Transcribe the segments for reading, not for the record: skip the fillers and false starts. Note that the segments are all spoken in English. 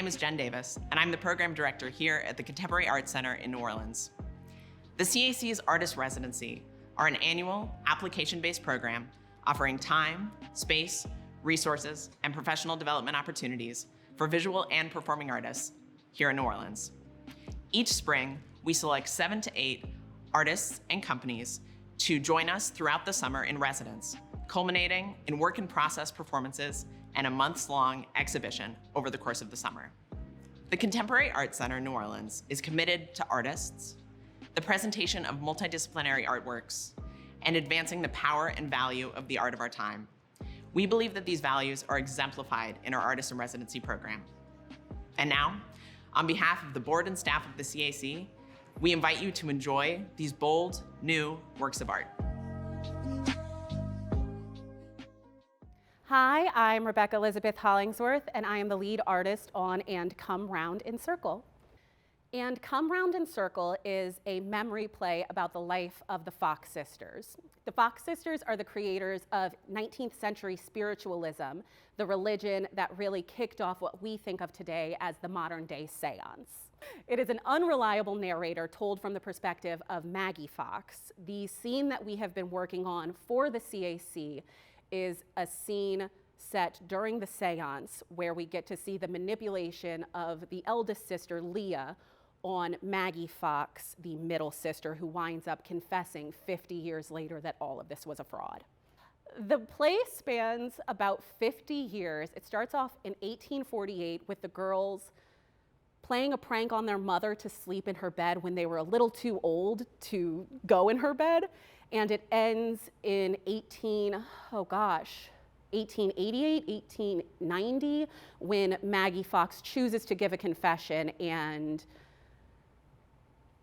name is Jen Davis, and I'm the program director here at the Contemporary Arts Center in New Orleans. The CAC's Artist Residency are an annual, application-based program offering time, space, resources, and professional development opportunities for visual and performing artists here in New Orleans. Each spring, we select 7 to 8 artists and companies to join us throughout the summer in residence, culminating in work-in-process performances and a months-long exhibition over the course of the summer. The Contemporary Arts Center in New Orleans is committed to artists, the presentation of multidisciplinary artworks, and advancing the power and value of the art of our time. We believe that these values are exemplified in our Artist in Residency program. And now, on behalf of the board and staff of the CAC, we invite you to enjoy these bold, new works of art. Hi, I'm Rebecca Elizabeth Hollingsworth, and I am the lead artist on And Come Round in Circle. And Come Round in Circle is a memory play about the life of the Fox sisters. The Fox sisters are the creators of 19th century spiritualism, the religion that really kicked off what we think of today as the modern day séance. It is an unreliable narrator told from the perspective of Maggie Fox. The scene that we have been working on for the CAC is a scene set during the séance where we get to see the manipulation of the eldest sister, Leah, on Maggie Fox, the middle sister, who winds up confessing 50 years later that all of this was a fraud. The play spans about 50 years. It starts off in 1848 with the girls playing a prank on their mother to sleep in her bed when they were a little too old to go in her bed. And it ends in 1888, 1890, when Maggie Fox chooses to give a confession and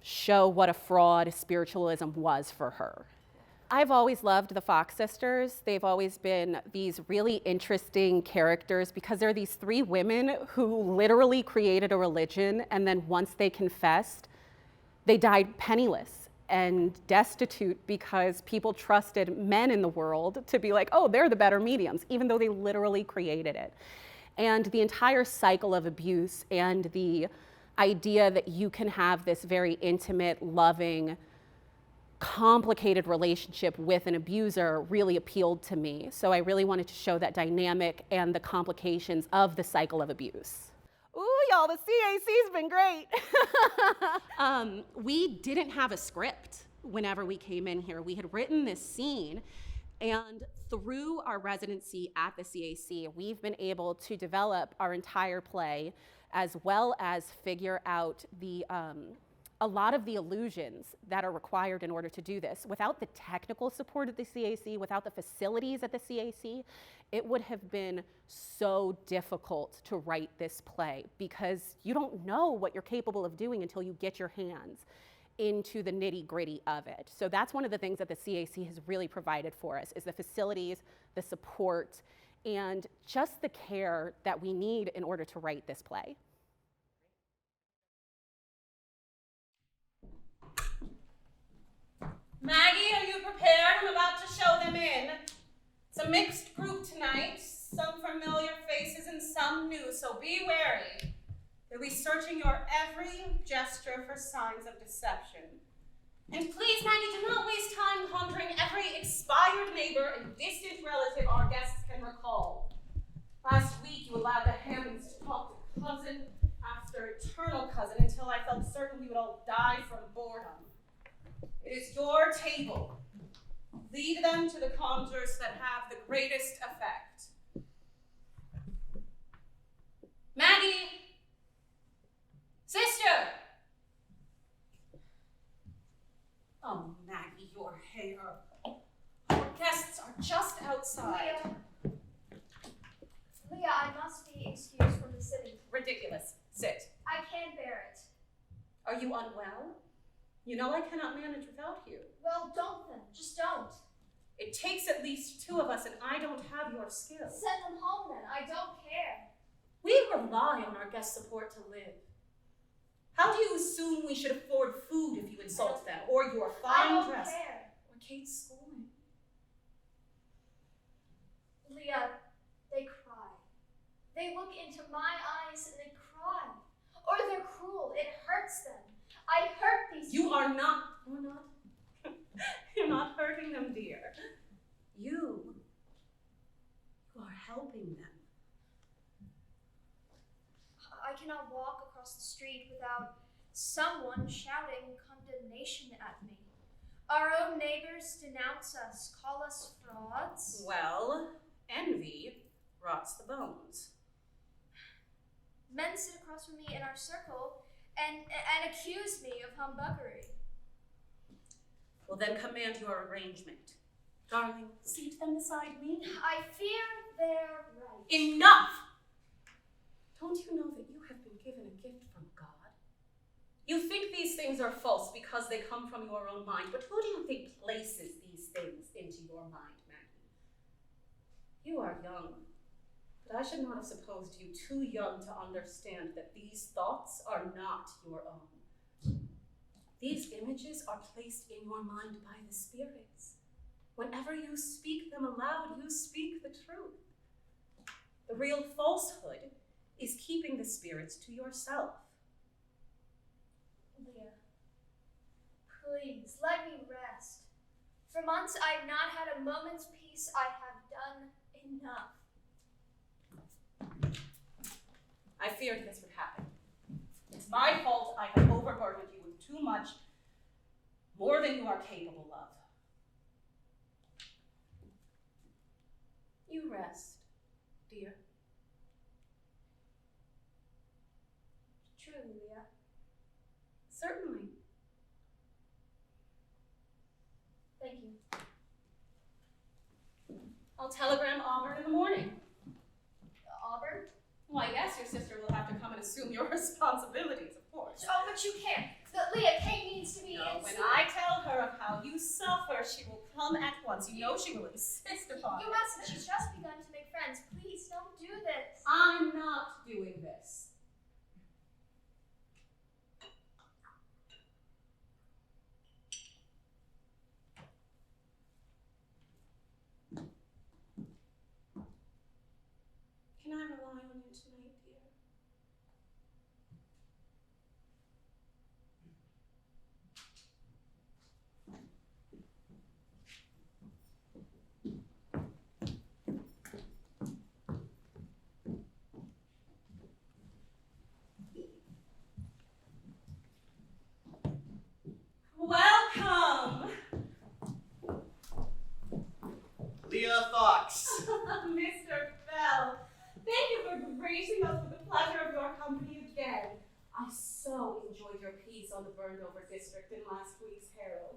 show what a fraud spiritualism was for her. I've always loved the Fox sisters. They've always been these really interesting characters because they're these 3 women who literally created a religion, and then once they confessed, they died penniless and destitute because people trusted men in the world to be like, oh, they're the better mediums, even though they literally created it. And the entire cycle of abuse and the idea that you can have this very intimate, loving, complicated relationship with an abuser really appealed to me. So I really wanted to show that dynamic and the complications of the cycle of abuse. Ooh, y'all, the CAC's been great. We didn't have a script whenever we came in here. We had written this scene, and through our residency at the CAC, we've been able to develop our entire play as well as figure out a lot of the illusions that are required in order to do this. Without the technical support of the CAC, without the facilities at the CAC, it would have been so difficult to write this play because you don't know what you're capable of doing until you get your hands into the nitty-gritty of it. So that's one of the things that the CAC has really provided for us, is the facilities, the support, and just the care that we need in order to write this play. Maggie, are you prepared? I'm about to show them in. It's a mixed group tonight, some familiar faces and some new, so be wary. They'll be searching your every gesture for signs of deception. And please, Maggie, do not waste time conjuring every expired neighbor and distant relative our guests can recall. Last week, you allowed the Hammonds to talk to cousin after eternal cousin until I felt certain we would all die from boredom. It is your table. Lead them to the conjures that have the greatest effect. Maggie! Sister! Oh, Maggie, your hair. Our guests are just outside. Leah, I must be excused from the sitting. Ridiculous. Sit. I can't bear it. Are you unwell? You know I cannot manage without you. Well, don't then. Just don't. It takes at least 2 of us, and I don't have your skill. Send them home then. I don't care. We rely on our guest support to live. How do you assume we should afford food if you insult them, or your I fine don't dress, care. or Kate's schooling? Leah, they cry. They look into my eyes and they cry. are not, you're not hurting them, dear. You are helping them. I cannot walk across the street without someone shouting condemnation at me. Our own neighbors denounce us, call us frauds. Well, envy rots the bones. Men sit across from me in our circle and accuse me of humbuggery. Well, then command your arrangement. Darling, seat them beside me. I fear they're right. Enough! Don't you know that you have been given a gift from God? You think these things are false because they come from your own mind, but who do you think places these things into your mind, Maggie? You are young, but I should not have supposed you too young to understand that these thoughts are not your own. These images are placed in your mind by the spirits. Whenever you speak them aloud, you speak the truth. The real falsehood is keeping the spirits to yourself. Leah, please let me rest. For months I've not had a moment's peace. I have done enough. I feared this would happen. It's my fault I have overburdened you with too much, more than you are capable of. You rest, dear. Truly, Leah. Certainly. Thank you. I'll telegram Auburn in the morning. Auburn? Why, yes, your sister will have to come and assume your responsibilities, of course. Oh, but you can't. Leah, Kate needs to be No, in. when I tell her of how you suffer, she will come at once. You know she will insist upon it. You mustn't. She's just begun to make friends. Please don't do this. I'm not doing this. Can I rely on you tonight, dear? Welcome! Leah Fox. Mr. Bell, thank you for gracing us with the pleasure of your company again. I so enjoyed your piece on the burned over district in last week's Herald.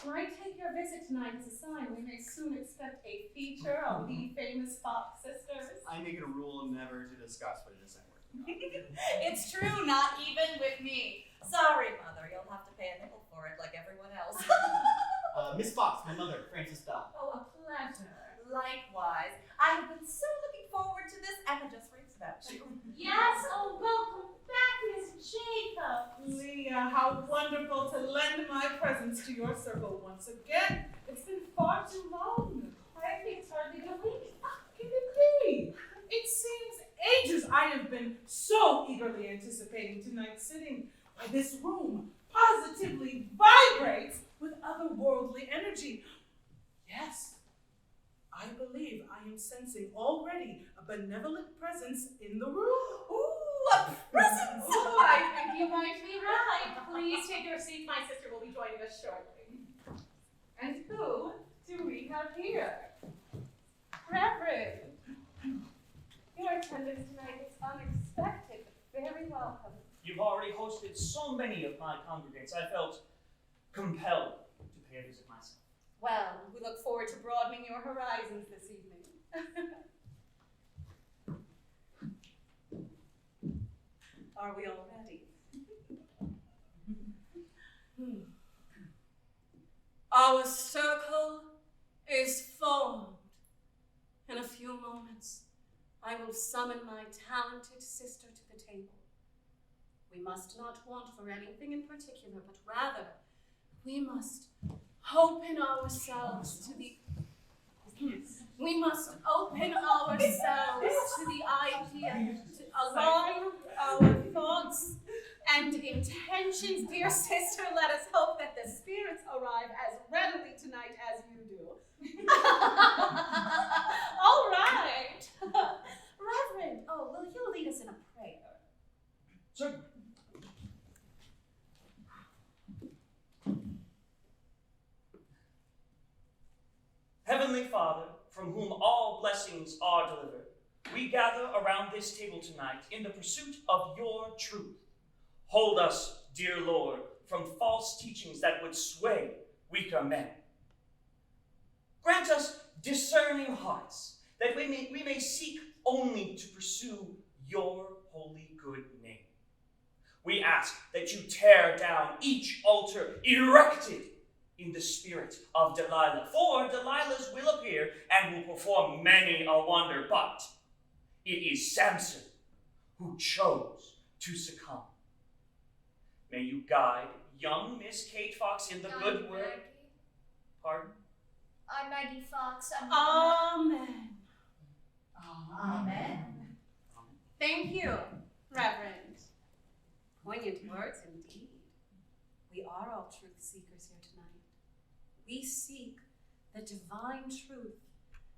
When I take your visit tonight as a sign, we may soon expect a feature on the famous Fox sisters. I make it a rule never to discuss what it is I'm working on. It's true, not even with me. Sorry, Mother, you'll have to pay a nickel for it like everyone else. Miss Fox, my mother, Frances Bell. Oh, a pleasure. Likewise. I have been so looking forward to this, and I just reached about you. Yes, oh, welcome back, Miss Jacob. Leah, how wonderful to lend my presence to your circle once again. It's been far too long. I think it's hardly been a week. Can it be? It seems ages I have been so eagerly anticipating tonight's sitting. Why, this room positively vibrates with otherworldly energy. Yes, I believe I am sensing already a benevolent presence in the room. Ooh, a present! Oh, I think you might be right. Please take your seat. My sister will be joining us shortly. And who do we have here? Reverend. Your attendance tonight is unexpected, but very welcome. You've already hosted so many of my congregants, I felt compelled to pay a visit myself. Well, we look forward to broadening your horizons this evening. Are we all ready? Our circle is formed. In a few moments, I will summon my talented sister to the table. We must not want for anything in particular, but rather, we must open ourselves to the idea to align our thoughts and intentions. Dear sister, let us hope Sir. Heavenly Father, from whom all blessings are delivered, we gather around this table tonight in the pursuit of your truth. Hold us, dear Lord, from false teachings that would sway weaker men. Grant us discerning hearts, that we may seek only to pursue your holy good name. We ask that you tear down each altar erected in the spirit of Delilah, for Delilahs will appear and will perform many a wonder, but it is Samson who chose to succumb. May you guide young Miss Kate Fox in the good work. Maggie. Pardon? I'm Maggie Fox. Amen. Amen. Thank you, Reverend. Poignant words indeed. We are all truth seekers here tonight. We seek the divine truth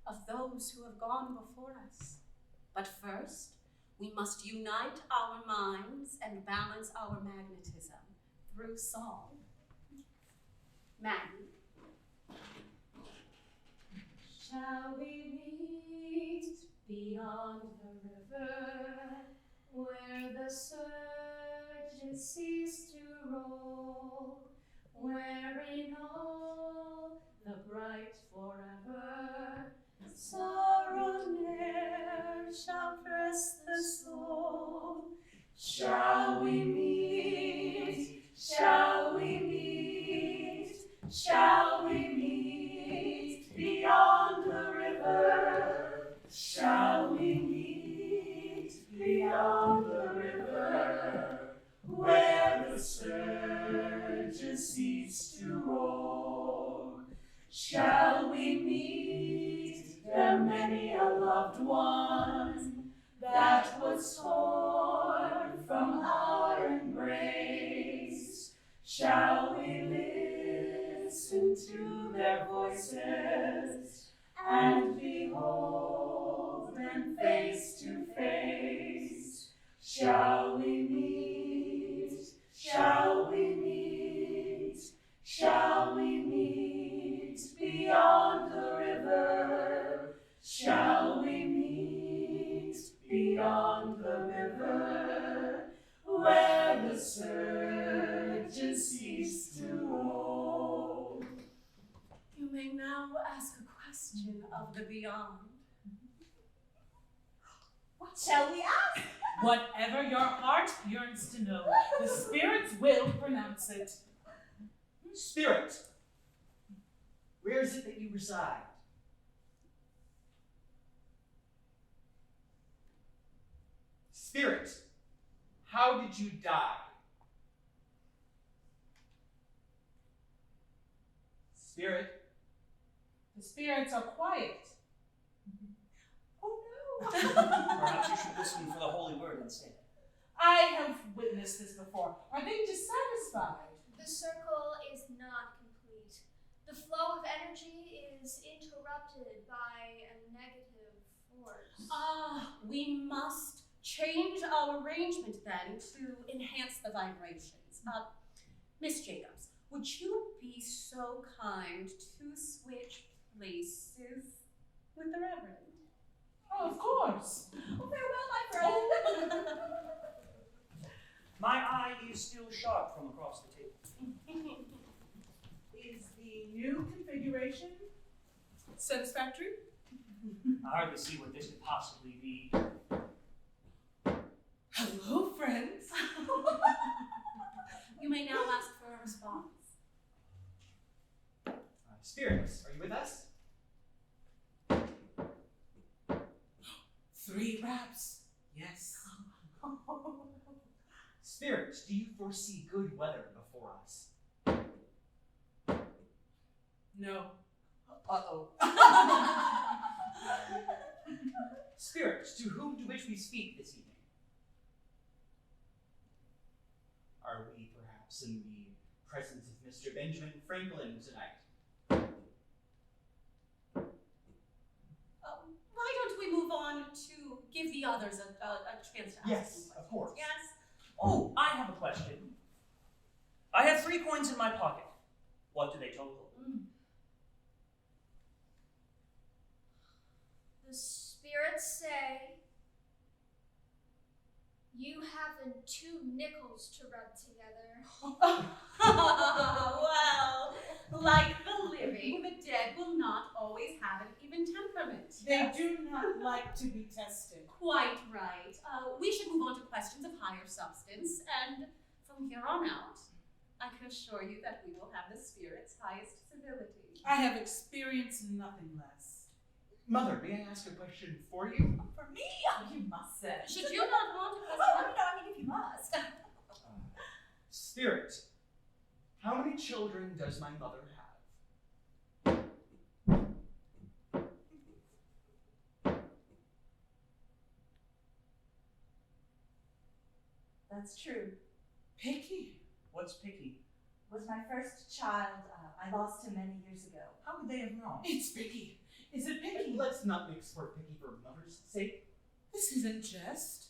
of those who have gone before us. But first, we must unite our minds and balance our magnetism through song. Maggie. Shall we meet beyond the river, where the surges cease to roll, where in all the bright forever sorrow ne'er shall press the soul? Shall we meet? Shall we meet? Shall we meet beyond the river? Shall we meet beyond the river, where the surges cease to roll? Shall we meet there many a loved one that was torn from our embrace? Shall we listen to their voices and behold them face to face? Shall we meet? Shall we meet? Shall we meet beyond the river? Shall we meet beyond the river, where the surges cease to roll? You may now ask a question of the beyond. What shall we ask? Whatever your heart yearns to know, the spirits will pronounce it. Spirit, where is it that you reside? Spirit, how did you die? Spirit, The spirits are quiet. Oh no! Perhaps you should listen for the holy word instead. I have witnessed this before. Are they dissatisfied? The circle is not complete. The flow of energy is interrupted by a negative force. We must change our arrangement then to enhance the vibrations. Miss Jacobs, would you be so kind to switch places with the Reverend? Oh, of course. Oh, farewell, my friend. My eye is still sharp from across the table. Is the new configuration satisfactory? I hardly see what this could possibly be. Hello, friends. You may now ask for a response. spirits, are you with us? 3 raps. Yes. Spirits, do you foresee good weather before us? No. Uh-oh. Spirits, to whom do which we speak this evening? Are we perhaps in the presence of Mr. Benjamin Franklin tonight? Why don't we move on to give the others a chance to ask some Yes, questions? of course. Yes. Oh, I have a question. I have 3 coins in my pocket. What do they total? The spirits say you haven't 2 nickels to rub together. Well, like the living, the dead will not always have an even temperament. They do not like to be tested. Quite right. We should move on to questions of higher substance, and from here on out, I can assure you that we will have the spirit's highest civility. I have experienced nothing less. Mother, may I ask a question for you? For me? Oh, you mustn't. Should you not want to Oh, no, I mean, if you must. Spirit, how many children does my mother have? That's true. Picky. What's picky? Was my first child. I lost him many years ago. How would they have known? It's picky. Is it picky? Let's not make sport picky for mother's sake. This isn't just.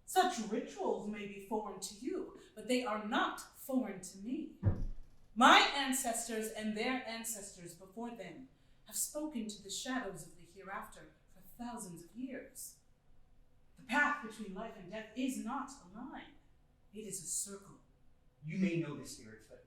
Such rituals may be foreign to you, but they are not foreign to me. My ancestors and their ancestors before them have spoken to the shadows of the hereafter for thousands of years. The path between life and death is not a line. It is a circle. You may know the spirits, but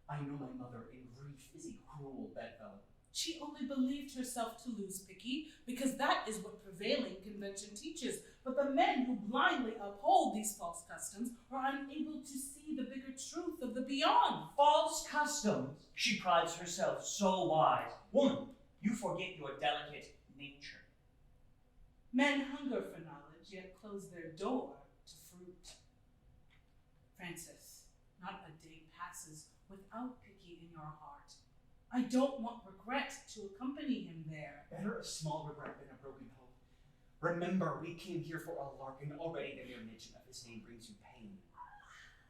I know my mother in grief is a cruel bedfellow. She only believed herself to lose Picky because that is what prevailing convention teaches. But the men who blindly uphold these false customs are unable to see the bigger truth of the beyond. False customs? She prides herself so wise. Woman, you forget your delicate nature. Men hunger for knowledge, yet close their door to fruit. Francis, not a day passes without Picky in your heart. I don't want regret to accompany him there. Better a small regret than a broken hope. Remember, we came here for a lark, and already the mere mention of his name brings you pain.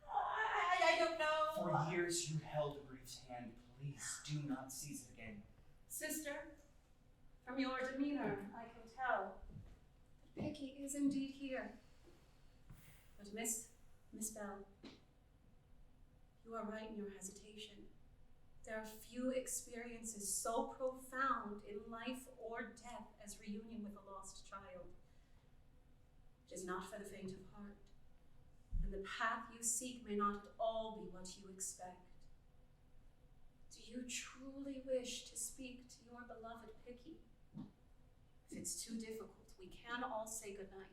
I don't know. For years you held grief's hand. Please do not seize it again. Sister, from your demeanor, I can tell that Picky is indeed here. But Miss Bell, you are right in your hesitation. There are few experiences so profound in life or death as reunion with a lost child. It is not for the faint of heart, and the path you seek may not at all be what you expect. Do you truly wish to speak to your beloved Picky? If it's too difficult, we can all say goodnight.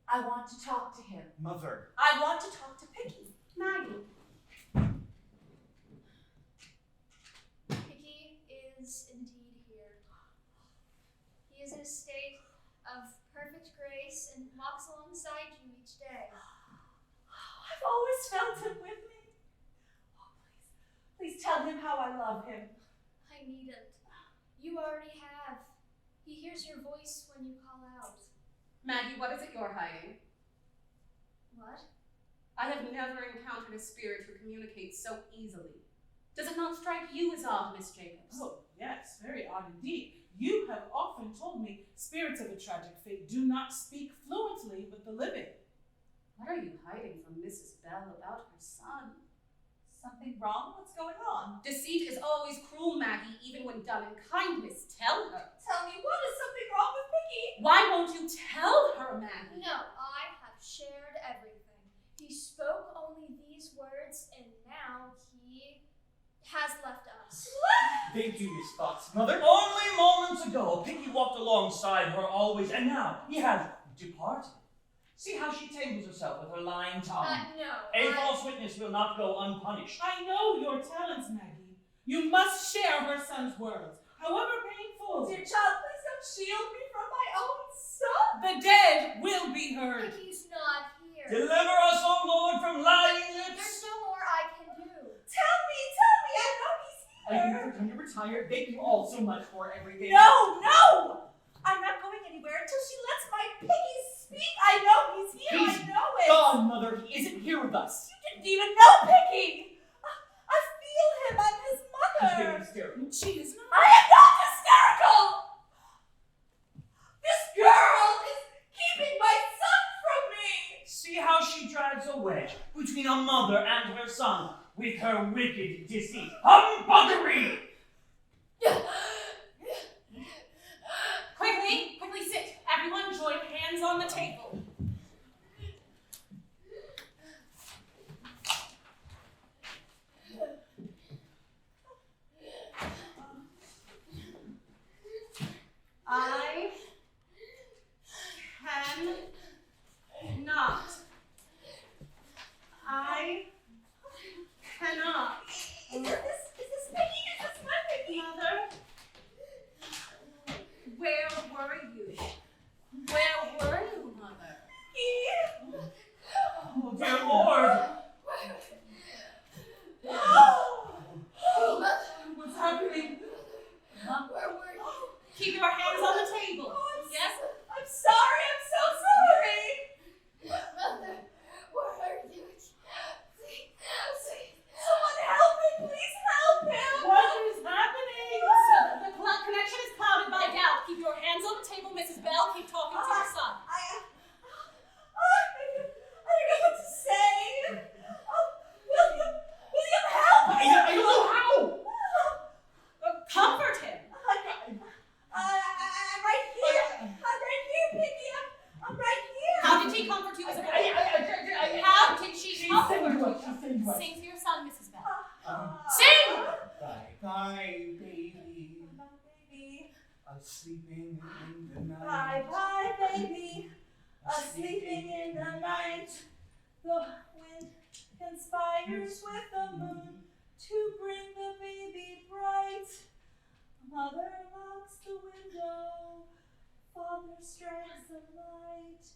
I want to talk to him. Mother. I want to talk to Picky. Maggie. Picky is indeed here. He is in a state of perfect grace and walks alongside you each day. I've always felt him with me. Oh, please tell him how I love him. I needn't. You already have. He hears your voice when you call out. Maggie, what is it you're hiding? What? I have never encountered a spirit who communicates so easily. Does it not strike you as odd, Miss Jacobs? Oh, yes, very odd indeed. You have often told me spirits of a tragic fate do not speak fluently with the living. What are you hiding from Mrs. Bell about her son? Something wrong? What's going on? Deceit is always cruel, Maggie, even when done in kindness. Tell her. Tell me, what is something wrong with Picky? Why won't you tell her, Maggie? No, I have shared everything. He spoke only these words, and now he has left us. Thank you, Miss Fox. Mother? Only moments ago, Picky walked alongside her always, and now he has departed. See how she tangles herself with her lying tongue. No. A false witness will not go unpunished. I know your talents, Maggie. You must share her son's words, however painful. Dear child, please don't shield me from my own son. The dead will be heard. Picky's not here. Deliver us, O Lord, from lying There's lips. no more I can do. Tell me, I know he's Are you here. ever going to retire? Thank you all so much for everything. No! I'm not going anywhere until she lets my Picky speak. I know he's here. He's I know it. gone, Mother. He isn't here with us. You didn't even know Picky. I feel him. I'm his He's mother. getting hysterical. She is not. I am not hysterical. This girl is wedge between a mother and her son with her wicked deceit. Humbuggery! Quickly sit. Everyone join hands on the table. I cannot. I cannot. Is this Maggie? Is this my Maggie? Mother, where were you? Where were you, Mother? Oh, dear Lord! What's happening? Where were you? Keep your hands on the table. Yes? I'm sorry. I'm so sorry. Mother, where are you? Please, someone help him. Please help him. What is happening? The connection is clouded by doubt. Keep your hands on the table, Mrs. Bell. Keep talking to your son. I don't know what to say. William, help me. I don't know how. Comfort him. I'm right here. I'm right here, Piggy. I'm right here. How did he comfort you, Isabel? How did she comfort you? Sing to your son, Mrs. Bell. Sing! Bye, baby. Bye, baby. Sleeping in the night. Bye, baby. Sleeping in the night. The wind conspires with the moon to bring the baby bright. Mother locks the window. Father strikes the light.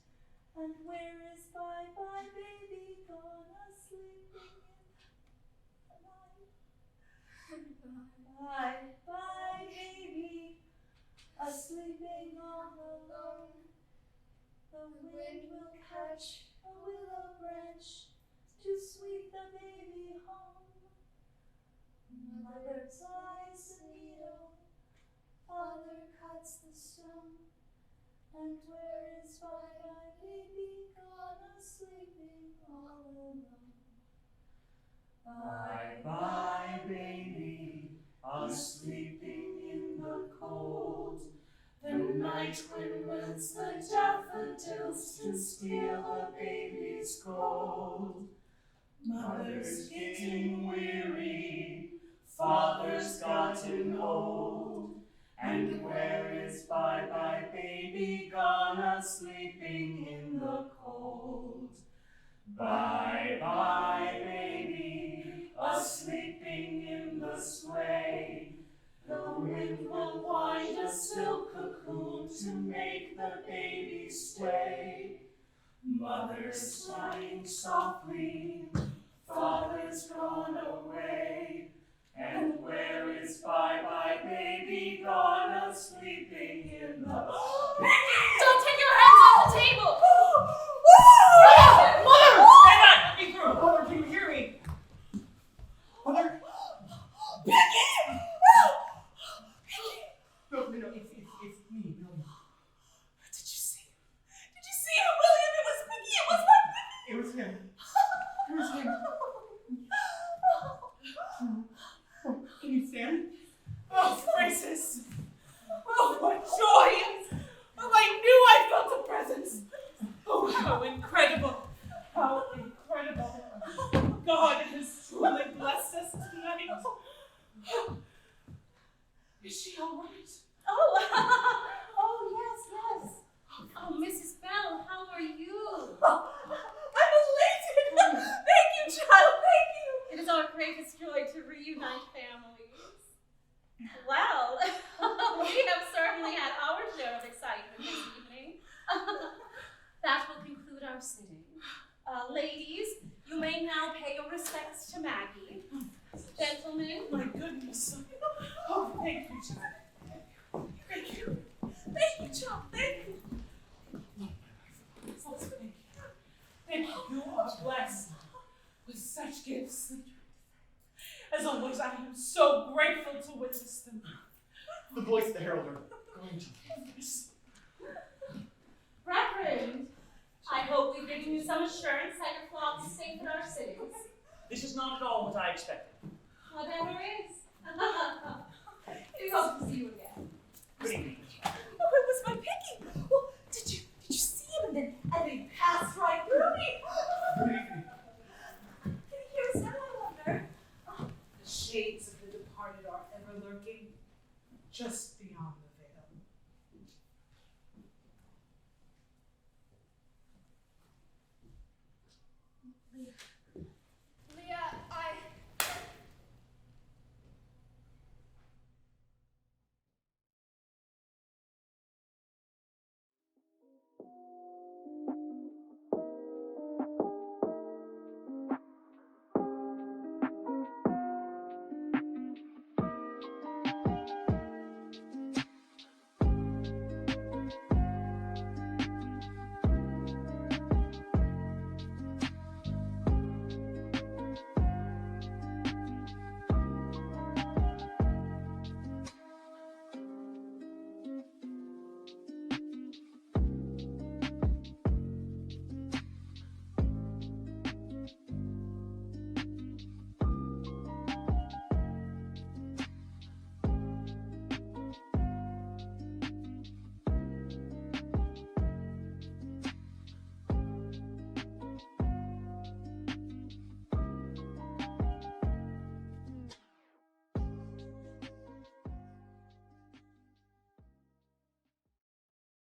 And where is bye, baby gone asleeping in the night? Bye, baby. Sleeping all alone. The wind will catch a willow branch to sweep the baby home. Mother ties the needle, father cuts the stone. And where is bye, baby gone sleeping all alone? Bye, baby, sleeping in the cold. The night wind wilts the daffodils to steal the baby's gold. Mother's getting weary, father's gotten old. And where is bye, baby gone sleeping in the cold? Bye, baby, sleeping in the sway. The wind will wind a silk cocoon to make the baby sway. Mother's sighing softly, father's gone away. And where is bye, baby gone sleeping in the... Don't take your hands off the table! Mother! Stand back! Let me through! Mother, can you hear me? Mother? Piggy! No, it's me, William. Did you see him? Did you see him, William? It was Piggy. It was not Piggy. It was him. Can you stand? Oh, Francis. Oh, what joy. Oh, I knew I felt a presence. Oh, how incredible. How incredible. God has truly blessed us tonight. Is she all right? Oh, yes. Oh, Mrs. Bell, how are you? I'm elated. Thank you, child. Thank you. It is our greatest joy to reunite families. Well, we have certainly had our share of excitement this evening. That will conclude our sitting. Ladies, you may now pay your respects to Maggie. Gentlemen. My goodness. Oh, thank you, child. Thank you. Thank you, child. Thank you. Oh, thank you. Thank you. You are blessed with such gifts. As always, I am so grateful to witness them. The voice of the herald are going to Yes. Reverend, I hope we've given you some assurance that your flock is safe safe in our cities. This is not at all what I expected. Whatever is. It is awesome to see you again. Good evening.